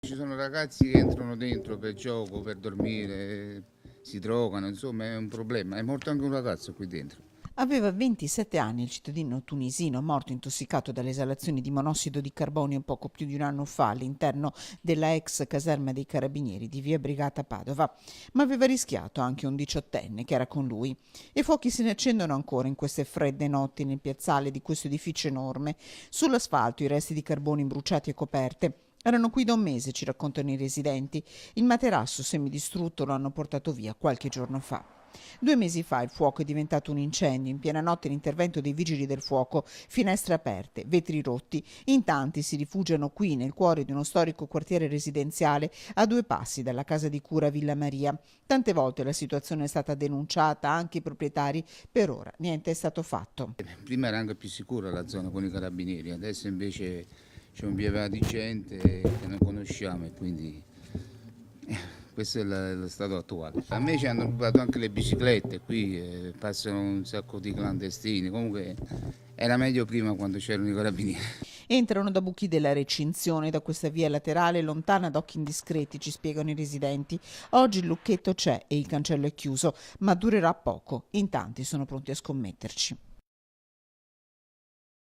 Ci sono ragazzi che entrano dentro per gioco, per dormire, si drogano, insomma è un problema. È morto anche un ragazzo qui dentro. Aveva 27 anni il cittadino tunisino, morto intossicato dalle esalazioni di monossido di carbonio poco più di un anno fa all'interno della ex caserma dei carabinieri di via Brigata Padova, ma aveva rischiato anche un diciottenne che era con lui. E fuochi se ne accendono ancora in queste fredde notti nel piazzale di questo edificio enorme. Sull'asfalto i resti di carboni bruciati e coperte. Erano qui da un mese, ci raccontano i residenti. Il materasso semidistrutto lo hanno portato via qualche giorno fa. 2 mesi fa il fuoco è diventato un incendio, in piena notte l'intervento dei vigili del fuoco, finestre aperte, vetri rotti, in tanti si rifugiano qui nel cuore di uno storico quartiere residenziale a 2 passi dalla casa di cura Villa Maria. Tante volte la situazione è stata denunciata, anche i proprietari, per ora niente è stato fatto. Prima era anche più sicura la zona con i carabinieri, adesso invece c'è un via di gente che non conosciamo e quindi questo è lo stato attuale. A me ci hanno rubato anche le biciclette, qui passano un sacco di clandestini, comunque era meglio prima quando c'erano i carabinieri. Entrano da buchi della recinzione, da questa via laterale lontana da occhi indiscreti, ci spiegano i residenti. Oggi il lucchetto c'è e il cancello è chiuso, ma durerà poco. In tanti sono pronti a scommetterci.